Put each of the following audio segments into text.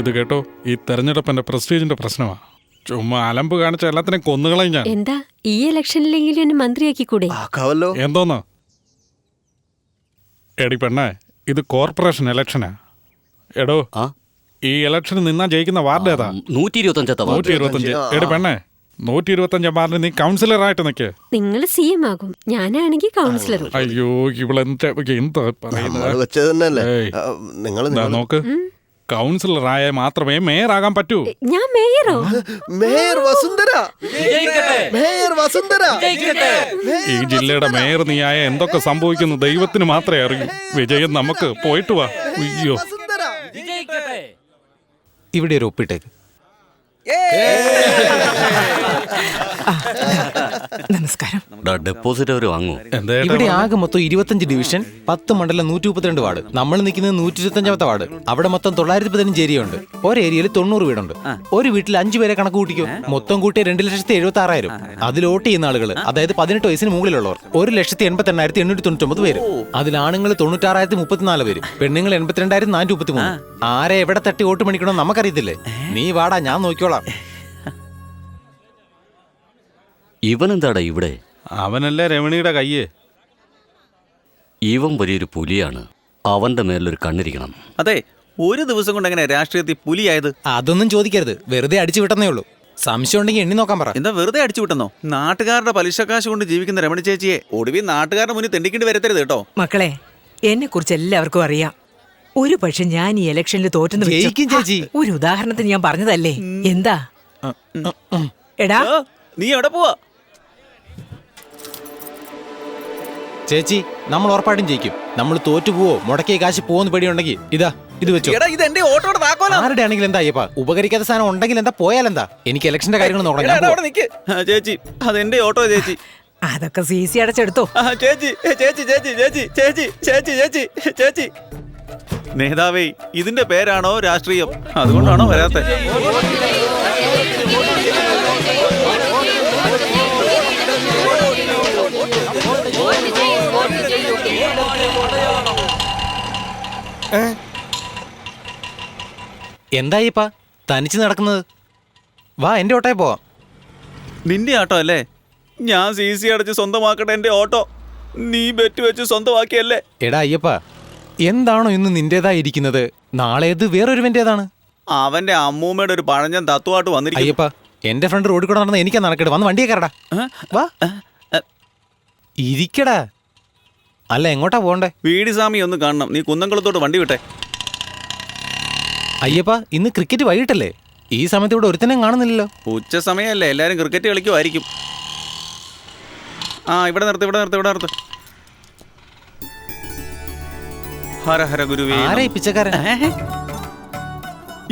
ഇത് കേട്ടോ, ഈ തെരഞ്ഞെടുപ്പ് എന്റെ പ്രസ്റ്റീജിന്റെ പ്രശ്നമാണ്. ചുമ്മാ അലമ്പ് കാണിച്ച എല്ലാത്തിനും കൊന്നുകളയും ഞാൻ. എന്താ ഈ ഇലക്ഷനിലെങ്കിലും എന്നെ മന്ത്രിയാക്കിക്കൂടെ? എന്തോന്ന് എടി പെണ്ണേ, ഇത് കോർപ്പറേഷൻ ഇലക്ഷനാ. എടോ, ഈ ഇലക്ഷന് നിന്നാ ജയിക്കുന്ന വാർഡ് ഏതാ? 125. എടി പെണ്ണേ, 125 വാർഡിൽ നീ കൗൺസിലറായിട്ട് നിൽക്ക്. നിങ്ങൾ CM ആകും, ഞാനാണെങ്കിൽ കൗൺസിലറും. അയ്യോ, ഇവളെന്താ നോക്ക്, കൗൺസിലറായ മാത്രമേ മേയറാകാൻ പറ്റൂ. ഞാൻ മേയറോ? Mayor Vasundhara, mayor Vasundhara. ഈ ജില്ലയുടെ മേയർ നീയായ എന്തൊക്കെ സംഭവിക്കുന്നു ദൈവത്തിന് മാത്രമേ അറിയൂ. വിജയം നമുക്ക്. പോയിട്ട് വാ. അയ്യോ, ഇവിടെ ഒരു ഒപ്പിട്ടേക്ക്. നമസ്കാരം. ഡെപ്പോസിറ്റ് അവർ വാങ്ങൂ. ഇവിടെ ആകെ മൊത്തം 25 ഡിവിഷൻ, 10 മണ്ഡലം, 132 വാർഡ്. നമ്മൾ നിൽക്കുന്നത് 125ാമത്തെ വാർഡ്. അവിടെ മൊത്തം 915 ഏരിയ ഉണ്ട്. ഒരു ഏരിയയിൽ 90 വീടുണ്ട്. ഒരു വീട്ടിൽ 5 പേരെ കണക്ക് കൂട്ടിക്കോ. മൊത്തം കൂട്ടിയ 2,76,000. അതിൽ വോട്ട് ചെയ്യുന്ന ആളുകൾ, അതായത് 18 വയസ്സിന് മുകളിലുള്ളവർ 1,88,899 പേര്. അതിൽ ആണുങ്ങൾ 96,034 പേര്, പെണ്ണുങ്ങൾ 82,433. ആരെ എവിടെ തട്ടി വോട്ട് മണിക്കണോ നമുക്കറിയത്തില്ലേ. നീ വാടാ, ഞാൻ നോക്കിക്കോളാം. ഇവനെന്താടാ ഇവിടെ? അവനല്ലേ രമണിയുടെ കയ്യ്. ഇവൻ വലിയൊരു പുലിയാണ്. അവന്റെ മേലൊരു കണ്ണിരിക്കണം. അതെ, ഒരു ദിവസം കൊണ്ട് എങ്ങനെ രാഷ്ട്രീയത്തിൽ പുലിയായത്? അതൊന്നും ചോദിക്കരുത്, വെറുതെ അടിച്ചു വിട്ടെന്നേ ഉള്ളൂ. സംശയം ഉണ്ടെങ്കിൽ എണ്ണി നോക്കാൻ പറ. എന്താ വെറുതെ അടിച്ചു വിട്ടെന്നോ? നാട്ടുകാരുടെ പലിശക്കാശ് കൊണ്ട് ജീവിക്കുന്ന രമണി ചേച്ചിയെ ഒടുവിൽ നാട്ടുകാരുടെ മുന്നിൽ തെണ്ടിക്കേണ്ടി വരത്തരുത് കേട്ടോ. മക്കളെ, എന്നെ കുറിച്ച് എല്ലാവർക്കും അറിയാം. ഒരു പക്ഷെ ഞാൻ ഈ ഇലക്ഷനിൽ തോറ്റെന്ന് ജയിക്കും ചേച്ചി. ഒരു ഉദാഹരണത്തിന് ഞാൻ പറഞ്ഞതല്ലേ. എന്താ എടാ, നീ എവിടെ പോവാ? ചേച്ചി, നമ്മൾ ഉറപ്പായിട്ടും ജയിക്കും. നമ്മൾ തോറ്റു പോവോ മുടക്കിയ കാശ് പോവെന്ന് പേടിയുണ്ടെങ്കിൽ ഇതാ ഇത് വെച്ചോ. ഇത് എന്റെ ഓട്ടോയുടെ താക്കോലാ. ആരുടെ ആണെങ്കിലും എന്താ അയ്യപ്പാ, ഉപകരിക്കാത്ത സാധനം ഉണ്ടെങ്കിൽ എന്താ, പോയാലെന്താ? എനിക്ക് ഇലക്ഷന്റെ കാര്യങ്ങൾ നോക്കണം. ചേച്ചി, അതെന്റെ ഓട്ടോ ചേച്ചി. അതൊക്കെ CC അടച്ചെടുത്തോ. ചേച്ചി ചേച്ചി ചേച്ചി ചേച്ചി ചേച്ചി ചേച്ചി ചേച്ചി ചേച്ചി. നേതാവേ, ഇതിന്റെ പേരാണോ രാഷ്ട്രീയം? അതുകൊണ്ടാണോ വരാത്തെ? എന്താ അയ്യപ്പാ തനിച്ച് നടക്കുന്നത്? വാ, എന്റെ ഓട്ടോയെ പോവാം. നിന്റെ ഓട്ടോ അല്ലേ? ഞാൻ CC അടച്ച് സ്വന്തമാക്കട്ടെ എന്റെ ഓട്ടോ. നീ ബെറ്റ് വെച്ച് സ്വന്തമാക്കിയല്ലേ? എടാ അയ്യപ്പാ, എന്താണോ ഇന്ന് നിന്റേതായിരിക്കുന്നത്, നാളെ ഇത് വേറൊരുവന്റേതാണ്. അവന്റെ അമ്മൂമ്മയുടെ ഒരു പഴഞ്ഞൻ തത്വമായിട്ട് വന്നിരിക്കും. അയ്യപ്പാ, എന്റെ ഫ്രണ്ട് റോഡിൽ കൂടെ നടന്ന എനിക്കാ നടക്കട്ടെ. വന്ന് വണ്ടിയെ കയറടാ. വാ, ഇരിക്കടാ. അല്ല, എങ്ങോട്ടാ പോകണ്ടേ? വീടിസ്വാമി ഒന്ന് കാണണം. നീ കുന്നംകുളത്തോട്ട് വണ്ടി വിട്ടെ. അയ്യപ്പാ, ഇന്ന് ക്രിക്കറ്റ് വൈകിട്ടല്ലേ? ഈ സമയത്ത് ഇവിടെ ഒരുത്തനെയും കാണുന്നില്ലല്ലോ. ഉച്ച സമയമല്ലേ, എല്ലാരും ക്രിക്കറ്റ് കളിക്കുമായിരിക്കും. ഇവിടെ നിർത്ത്. ഹര ഹര ഗുരുവേ. ആരാ ഈ പിച്ചക്കാരൻ?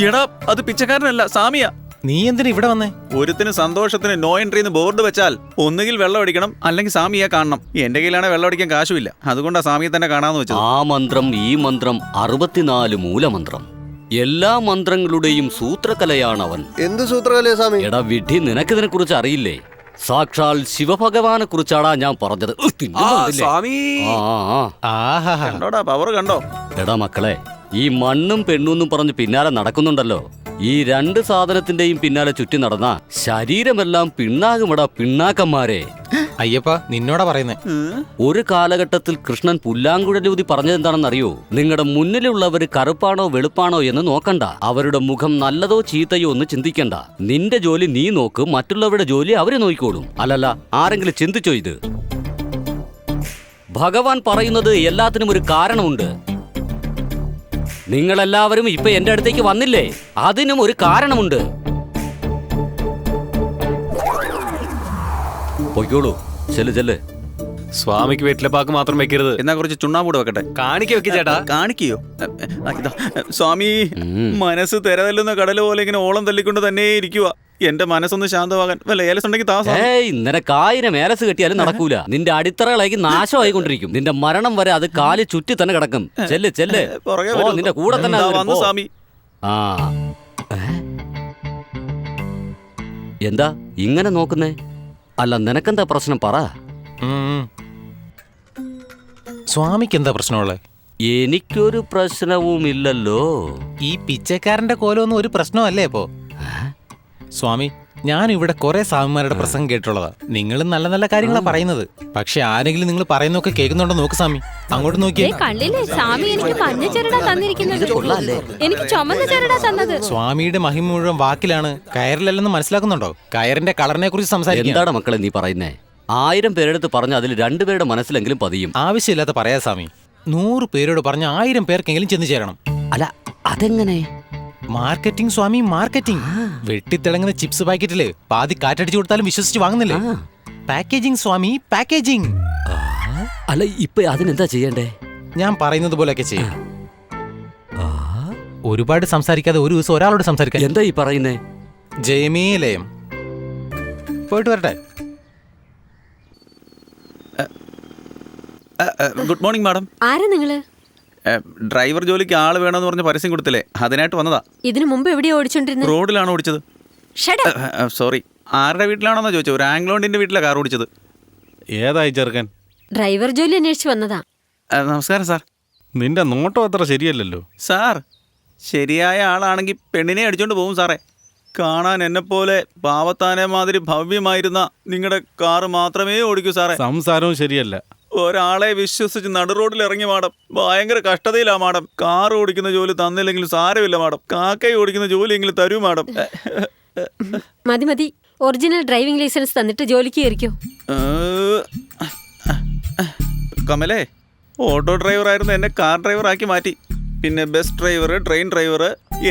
എടാ, അത് പിച്ചക്കാരനല്ല, സാമിയാ. നീ എന്തിനാ ഇവിടെ വന്നേ? ഒരുത്തിന് സന്തോഷത്തിന് നോ എൻട്രി എന്ന് ബോർഡ് വെച്ചാൽ ഒന്നുകിൽ വെള്ളം അടിക്കണം, അല്ലെങ്കിൽ സാമിയെ കാണണം. എന്റെ കയ്യിലാണെ വെള്ളം അടിക്കാൻ കാശുമില്ല. അതുകൊണ്ടാ സാമിയെ തന്നെ കാണാന്ന് വെച്ചത്. ആ മന്ത്രം, ഈ മന്ത്രം, 64 മൂലമന്ത്രം, എല്ലാ മന്ത്രങ്ങളുടെയും സൂത്രകലയാണവൻ. എന്ത് സൂത്രകലയാ സ്വാമി? എടാ വിഡ്ഢി, നിനക്കിതിനെ കുറിച്ച് അറിയില്ലേ? സാക്ഷാൽ ശിവഭഗവാനെ കുറിച്ചാടാ ഞാൻ പറഞ്ഞത്. കണ്ടോടാ, പവർ കണ്ടോ? എടാ മക്കളെ, ഈ മണ്ണും പെണ്ണും പറഞ്ഞ് പിന്നാലെ നടക്കുന്നുണ്ടല്ലോ, ഈ 2 സാധനത്തിന്റെയും പിന്നാലെ ചുറ്റി നടന്ന ശരീരമെല്ലാം പിണ്ണാകുമടാ പിണ്ണാക്കന്മാരെ. അയ്യപ്പ, നിന്നോടാ പറയുന്നേ. ഒരു കാലഘട്ടത്തിൽ കൃഷ്ണൻ പുല്ലാങ്കുഴലൂതി പറഞ്ഞതെന്താണെന്നറിയോ? നിങ്ങളുടെ മുന്നിലുള്ളവര് കറുപ്പാണോ വെളുപ്പാണോ എന്ന് നോക്കണ്ട, അവരുടെ മുഖം നല്ലതോ ചീത്തയോ എന്ന് ചിന്തിക്കണ്ട. നിന്റെ ജോലി നീ നോക്ക്, മറ്റുള്ളവരുടെ ജോലി അവര് നോക്കിക്കോളും. അല്ലല്ല, ആരെങ്കിലും ചിന്തിച്ചോ ഇത്? ഭഗവാൻ പറയുന്നത് എല്ലാത്തിനും ഒരു കാരണമുണ്ട്. നിങ്ങളെല്ലാവരും ഇപ്പൊ എന്റെ അടുത്തേക്ക് വന്നില്ലേ, അതിനും ഒരു കാരണമുണ്ട്. പൊയ്ക്കോളൂ, ചെല്ല്. സ്വാമിക്ക് വീട്ടിലെ പാക്ക് മാത്രം വെക്കരുത്. എന്നാ കുറച്ച് ചുണ്ണാമ്പൂടെ വെക്കട്ടെ. കാണിക്ക വെക്ക് ചേട്ടാ. കാണിക്കയോ? സ്വാമി, മനസ്സ് തെരതല്ലുന്ന കടല് പോലെ ഇങ്ങനെ ഓളം തല്ലിക്കൊണ്ട് തന്നെ ഇരിക്കുക. എന്റെ മനസ്സൊന്ന് ശാന്തമാകാൻ വല്ല ഏലസ് ഉണ്ടെങ്കിൽ നിനക്ക് 1000 ഏലസ് കെട്ടിയാലും നടക്കൂല. നിന്റെ അടിത്തറകളായി നാശമായിക്കൊണ്ടിരിക്കും. നിന്റെ മരണം വരെ അത് കാല് ചുറ്റി തന്നെ കിടക്കും. ചെല്ല്. നിന്റെ കൂടെ തന്നെ വന്നു സ്വാമി. എന്താ ഇങ്ങനെ നോക്കുന്നേ? അല്ല, നിനക്കെന്താ പ്രശ്നം പറ. സ്വാമിക്ക് എന്താ പ്രശ്നമുള്ളേ? എനിക്കൊരു പ്രശ്നവുമില്ലല്ലോ. ഈ പിച്ചക്കാരന്റെ കോലമൊന്നും ഒരു പ്രശ്നമല്ലേ ഇപ്പോ? സ്വാമി, ഞാൻ ഇവിടെ കുറെ സ്വാമിമാരുടെ പ്രസംഗം കേട്ടുള്ളതാ. നിങ്ങളും നല്ല നല്ല കാര്യങ്ങളാ പറയുന്നത്. പക്ഷെ ആരെങ്കിലും നിങ്ങൾ പറയുന്നൊക്കെ കേൾക്കുന്നുണ്ടോ നോക്ക് സ്വാമി, അങ്ങോട്ട് നോക്കിയേ. കണ്ടില്ലേ സ്വാമി എനിക്ക് മഞ്ഞ ചരടാ തന്നിരിക്കുന്നത്, എനിക്ക് ചുമന്ന ചരടാ തന്നത്. സ്വാമിയുടെ മഹിമ മുഴുവൻ വാക്കിലാണ്, കയറിലല്ലെന്ന് മനസ്സിലാക്കുന്നുണ്ടോ? കയറിന്റെ കളറിനെ കുറിച്ച് സംസാരിക്കുക. എന്താണ് മക്കളെ നീ പറയുന്നേ? 1000 പേരെടുത്ത് പറഞ്ഞ അതിൽ 2 പേരുടെ മനസ്സിലെങ്കിലും പതിയും. ആവശ്യമില്ലാത്ത പറയാ സ്വാമി. 100 പേരോട് പറഞ്ഞ 1000 പേർക്കെങ്കിലും ചെന്ന് ചേരണം. അല്ല, അതെങ്ങനെ? മാർക്കറ്റിംഗ് സ്വാമി, മാർക്കറ്റിംഗ്. വെട്ടിത്തിളങ്ങുന്ന ചിപ്സ് പാക്കറ്റില് പാതി കാറ്റടിച്ചു കൊടുത്താലും വിശ്വസിച്ച് വാങ്ങുന്നില്ലേ? പാക്കേജിംഗ് സ്വാമി, പാക്കേജിംഗ്. അല്ല, ഇപ്പൊ അതിനെന്താ ചെയ്യണ്ടേ? ഞാൻ പറയുന്നത് പോലെയൊക്കെ ചെയ്യും. ഒരുപാട് സംസാരിക്കാതെ ഒരു ദിവസം ഒരാളോട് സംസാരിക്കാൻ. എന്താ ഈ പറയുന്നേ? ജയമേ ലയം. പോയിട്ട് വരട്ടെ. Good morning madam. ആരാ നിങ്ങള്? ഡ്രൈവർ ജോലിക്ക് ആള് വേണമെന്ന് പറഞ്ഞ് പരസ്യം കൊടുത്തില്ലേ, അതിനായിട്ട് വന്നതാ. ഇതിനു മുമ്പ് എവിടെയാ ഓടിച്ചോണ്ടിരുന്നത്? റോഡിലാണ് ഓടിച്ചത്. സോറി, ആരുടെ വീട്ടിലാണെന്നാ ചോദിച്ചത്? ഒരു ആംഗ്ലോണ്ടിന്റെ വീട്ടിലാണ് കാർ ഓടിച്ചത്. ഏതായി ചെറുക്കൻ? ഡ്രൈവർ ജോലി അന്വേഷിച്ച് വന്നതാ. നമസ്കാരം സാർ. നിന്റെ നോട്ടം അത്ര ശരിയല്ലല്ലോ. സാർ, ശരിയായ ആളാണെങ്കിൽ പെണ്ണിനെ അടിച്ചോണ്ട് പോകും സാറേ. കാണാൻ എന്നെപ്പോലെ പാവത്താനെ മാതിരി ഭവ്യമായിരുന്ന നിങ്ങളുടെ കാറ് മാത്രമേ ഓടിക്കൂ സാറേ. സംസാരവും ശരിയല്ല. ഒരാളെ വിശ്വസിച്ച് നടു റോഡിൽ ഇറങ്ങി മാഡം. ഭയങ്കര കഷ്ടതയിലാ മാഡം. കാർ ഓടിക്കുന്ന ജോലി തന്നില്ലെങ്കിലും സാരമില്ല മാഡം. കാക്കൈ ഓടിക്കുന്ന ജോലിയെങ്കിലും തരൂ മാഡം. മതി മതി, ഒറിജിനൽ ഡ്രൈവിംഗ് ലൈസൻസ് തന്നിട്ട് ജോലിക്ക് കയറിക്കോ. കമലേ, ഓട്ടോ ഡ്രൈവറായിരുന്നു എന്നെ കാർ ഡ്രൈവറാക്കി മാറ്റി. പിന്നെ bus driver, train driver,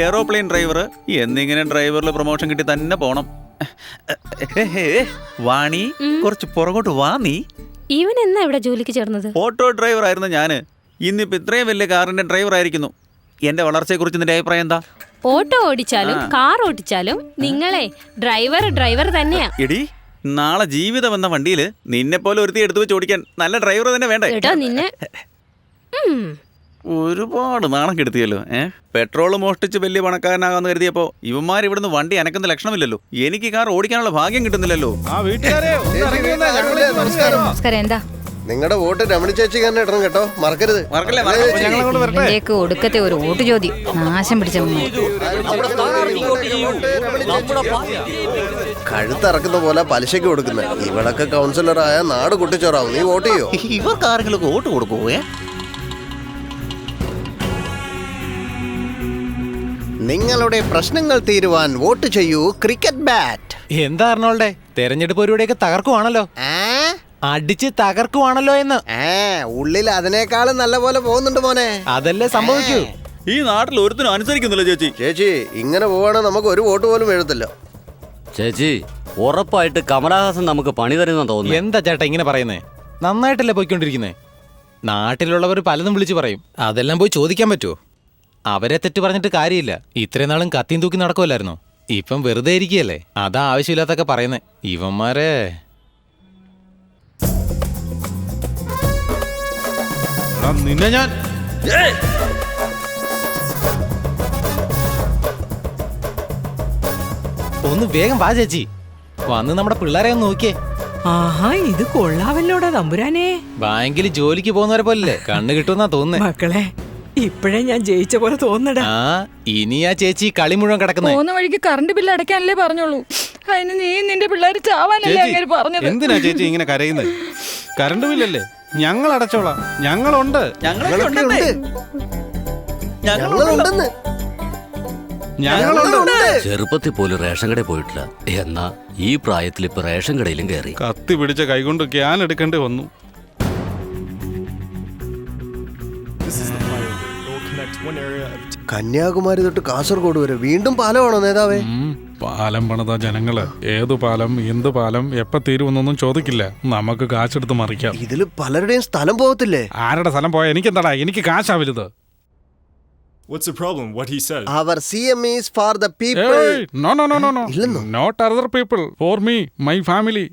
aeroplane driver എന്നിങ്ങനെ ഡ്രൈവറിൽ പ്രൊമോഷൻ കിട്ടി തന്നെ പോണം. വാണി, കുറച്ച് പുറകോട്ട് വാ. നീ ഇവൻ എന്നാ ഇവിടെ ജോലിക്ക് ചേർന്നത്? ഓട്ടോ ഡ്രൈവർ ആയിരുന്നു ഞാന്. ഇന്നിപ്പോ ഇത്രയും വലിയ കാറിന്റെ ഡ്രൈവർ ആയിരിക്കുന്നു. എന്റെ വളർച്ചയെ കുറിച്ച് നിന്റെ അഭിപ്രായം എന്താ? ഓട്ടോ ഓടിച്ചാലും കാർ ഓടിച്ചാലും നിങ്ങളെ ഡ്രൈവർ തന്നെയാ. എടി, നാളെ ജീവിതം എന്ന വണ്ടിയില് നിന്നെ പോലെ ഒരുത്തി എടുത്തു വെച്ച് ഓടിക്കാൻ നല്ല ഡ്രൈവർ തന്നെ വേണ്ടേ? നിന്നെ ഒരുപാട് നാണം കെടുത്തിയല്ലോ. പെട്രോൾ മോഷ്ടിച്ച് വലിയ പണക്കാരനാകാന്ന് കരുതിയപ്പോ ഇവന്മാർ ഇവിടുന്ന് വണ്ടി അനക്കുന്ന ലക്ഷണമില്ലല്ലോ. എനിക്ക് കാർ ഓടിക്കാനുള്ള ഭാഗ്യം കിട്ടുന്നില്ലല്ലോ. നമസ്കാരം. എന്താ നിങ്ങളുടെ വോട്ട് രമണി ചേച്ചി തന്നെ ഇടണം കേട്ടോ, മറക്കരുത്. ഇന്ത്യക്ക് ഒടുക്കത്തെ ഒരു വോട്ട് ചോദ്യം. നാശം പിടിച്ച കഴുത്തിറക്കുന്ന പോലെ പലിശക്ക് കൊടുക്കുന്നത്. ഇവളൊക്കെ കൗൺസിലറായ നാട് കുട്ടിച്ചോറാവും. നീ വോട്ട് ചെയ്യോ? ഇവർക്ക് ആരെങ്കിലും വോട്ട് കൊടുക്കുവോ? നിങ്ങളുടെ പ്രശ്നങ്ങൾ തീരുവാൻ വോട്ട് ചെയ്യൂ ക്രിക്കറ്റ് ബാറ്റ്. എന്താ അർണോൾഡേ, തെരഞ്ഞെടുപ്പ് പരിപാടിയൊക്കെ തകർക്കുവാണല്ലോ. അടിച്ച് തകർക്കുവാണല്ലോ എന്ന്. ഉള്ളിൽ അതിനേക്കാളും നല്ല പോലെ പോകുന്നുണ്ട് മോനെ. അതല്ലേ സംഭവിക്കൂ. ഈ നാട്ടിൽ ഒരുത്തിനും അനുസരിക്കുന്നില്ല ചേച്ചി. ചേച്ചി, ഇങ്ങനെ പോവാണെങ്കിൽ നമുക്ക് ഒരു വോട്ട് പോലും എഴുതത്തില്ല. ചേച്ചി, ഉറപ്പായിട്ട് കമലഹാസൻ നമുക്ക് പണി തരുന്ന തോന്നുന്നു. എന്താ ചേട്ടാ ഇങ്ങനെ പറയുന്നേ? നന്നായിട്ടല്ലേ പോയിക്കൊണ്ടിരിക്കുന്നേ. നാട്ടിലുള്ളവർ പലതും വിളിച്ചു പറയും. അതെല്ലാം പോയി ചോദിക്കാൻ പറ്റുമോ? അവരെ തെറ്റ് പറഞ്ഞിട്ട് കാര്യമില്ല. ഇത്രയും നാളും കത്തിയും തൂക്കി നടക്കുമല്ലായിരുന്നോ? ഇപ്പം വെറുതെ ഇരിക്കുകയല്ലേ. അതാ ആവശ്യമില്ലാത്തൊക്കെ പറയുന്നേ ഇവന്മാരെ. നിന്നെ ഞാൻ ഒന്ന് വേഗം വാ ചേച്ചി. വന്ന് നമ്മുടെ പിള്ളേരെ ഒന്ന് നോക്കിയേ. ആഹാ, ഇത് കൊള്ളാവല്ലോടാ തമ്പുരാനെ. ബാങ്കിൽ ജോലിക്ക് പോകുന്നവരെ പോലല്ലേ കണ്ണ് കിട്ടുമെന്നാ തോന്നുന്നേ. മക്കളെ, ഇപ്പഴേ ഞാൻ ജയിച്ച പോലെ തോന്നടാ. ആ, ഇനി ആ ചേച്ചി കളി മുഴുവൻ കിടക്കുന്നേ. പോകുന്ന വഴിക്ക് കറണ്ട് ബില്ല് അടയ്ക്കാനല്ലേ പറഞ്ഞോളൂ. അതിന് നീ നിന്റെ പിള്ളേര് ചാവാനല്ലേ അങ്ങനെ പറഞ്ഞത്? എന്തിനാ ചേച്ചി ഇങ്ങനെ കരയുന്നത്? കറണ്ട് ബില്ലല്ലേ, ഞങ്ങൾ അടച്ചോളാം. ഞങ്ങളുണ്ട്. ചെറുപ്പത്തിൽ പോലും റേഷൻ കടയിൽ പോയിട്ടില്ല. എന്നാ ഈ പ്രായത്തിൽ ഇപ്പൊ റേഷൻ കടയിലും കയറി. കത്തി പിടിച്ച കൈകൊണ്ട് ക്യാൻ എടുക്കേണ്ടി വന്നു. കന്യാകുമാരി തൊട്ട് കാസർഗോഡ് വരെ വീണ്ടും പാലമാണോ നേതാവേ? പാലം പണിത ജനങ്ങള് ഏതു പാലം, എന്ത് പാലം, എപ്പ തീരുമെന്നൊന്നും ചോദിക്കില്ല. നമുക്ക് കാശെടുത്ത് മറിക്കാം. ഇതില് പലരുടെയും സ്ഥലം പോകത്തില്ലേ? ആരുടെ സ്ഥലം പോയാ എനിക്കെന്താടാ? എനിക്ക് കാശാ വലുത്. What's the problem? What he said? Our CM is for the people. Hey, no. ഇല്ലെന്നോ? Not other people. For me, my family.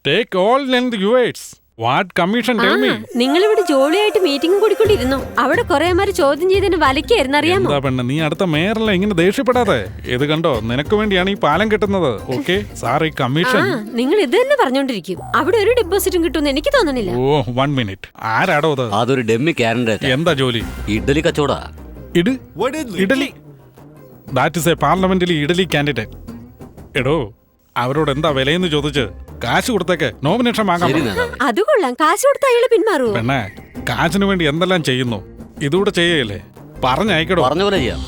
Take all and the UAIDs. What commission tell me. നിങ്ങൾ ഇവിടെ ജോളിയായിട്ട് മീറ്റിംഗ് കൂടിക്കൊണ്ടിരുന്നു. അവിടെ കുറേമാര് ചോദ്യം ചെയ്തതിന് വലക്കായിരുന്നു, അറിയാമോ? എന്താ പെണ്ണ്, നീ അടുത്ത മേയറല്ല ഇങ്ങനെ ദേഷ്യപ്പെടാതെ. ഇത് കണ്ടോ, നിനക്ക് വേണ്ടിയാണ് ഈ പാലം കിട്ടുന്നത്. ഓക്കെ സാർ, ഈ കമ്മീഷൻ. നിങ്ങൾ ഇത് തന്നെ പറഞ്ഞോണ്ടിരിക്കും. അവിടെ ഒരു ഡെപ്പോസിറ്റും കിട്ടുമെന്ന് എനിക്ക് തോന്നണില്ല. ഓ 1 മിനിറ്റ്. ആരാടോ അത്? അതൊരു ഡെമ്മി കാൻഡിഡേറ്റ്. എന്താ ജോലി? ഇഡ്ഡലി കച്ചവട. ഇഡലി? ദാറ്റ് ഇസ് എ പാർലമെന്റിലെ ഇഡലി കാൻഡിഡേറ്റ്. എടോ, അവരോട് എന്താ വിലയെന്ന് ചോദിച്ച് കാശ് കൊടുത്തേക്ക് നോമിനേഷൻ വാങ്ങാം. അത് കൊള്ളാം. കാശ് കൊടുത്ത അയാള് പിന്മാറുവോ? പെണ്ണേ, കാശിന് വേണ്ടി എന്തെല്ലാം ചെയ്യുന്നു. ഇതുകൂടെ ചെയ്യല്ലേ? പറഞ്ഞയക്കടോ. പറഞ്ഞ പോലെ ചെയ്യാം.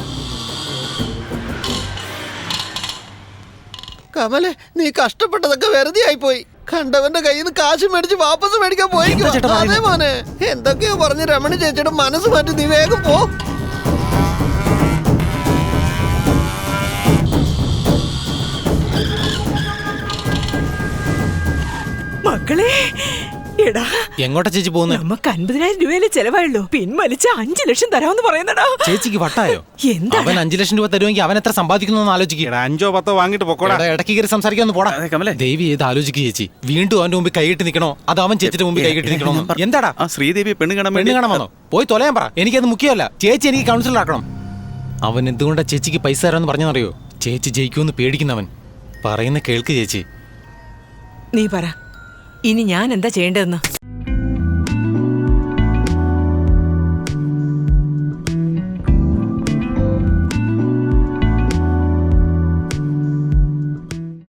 കമലെ, നീ കഷ്ടപ്പെട്ടതൊക്കെ വെറുതെ ആയിപ്പോയി. കണ്ടവന്റെ കയ്യിൽ നിന്ന് കാശ് മേടിച്ച് വാപ്പസ് മേടിക്കാൻ പോയിരിക്കും. അതേ മോനെ, എന്തൊക്കെയോ പറഞ്ഞ് രമണി ചേച്ചിയുടെ മനസ്സ് മാറ്റി നീ വേഗം പോ. മക്കളെ, എടാ എങ്ങോട്ടാ ചേച്ചി പോകുന്നത്? നമുക്ക് 50,000 രൂപയിലെ ചെലവായുള്ളൂ. പിൻവലിച്ച് 5 ലക്ഷം തരാമെന്ന് പറയുന്നടാ. ചേച്ചിക്ക് വട്ടായോ? എന്താ അവൻ 5 ലക്ഷം രൂപ തരുമെങ്കിൽ അവൻ എത്ര സമ്പാദിക്കുന്നു ആലോചിക്കുക. 5 or 10 വാങ്ങിട്ട് പൊക്കോടാ. ഇടയ്ക്ക് കയറി സംസാരിക്കാൻ പോടാ. കമലേ, ദേവി ഏത് ആലോചിക്കുക ചേച്ചി? വീണ്ടും അവന്റെ മുമ്പിൽ കൈയിട്ട് നിൽക്കണോ അത് അവൻ ചേച്ചിയുടെ മുമ്പിൽ കൈയിട്ട് നിൽക്കണോ? എന്താടാ ആ ശ്രീദേവി പെണ്ണ് കാണാൻ പെണ്ണ് കാണാൻ വന്നോ? പോയി തൊലയാൻ പറ. എനിക്കത് മുഖ്യമല്ല. ചേച്ചി എനിക്ക് കൗൺസിലർ ആക്കണം. അവൻ എന്തുകൊണ്ടാ ചേച്ചിക്ക് പൈസ തരാമെന്ന് പറഞ്ഞറിയോ? ചേച്ചി ജയിക്കുമെന്ന് പേടിക്കുന്നവൻ. പറയുന്ന കേൾക്ക് ചേച്ചി. നീ പറ, ഇനി ഞാൻ എന്താ ചെയ്യേണ്ടതെന്ന്?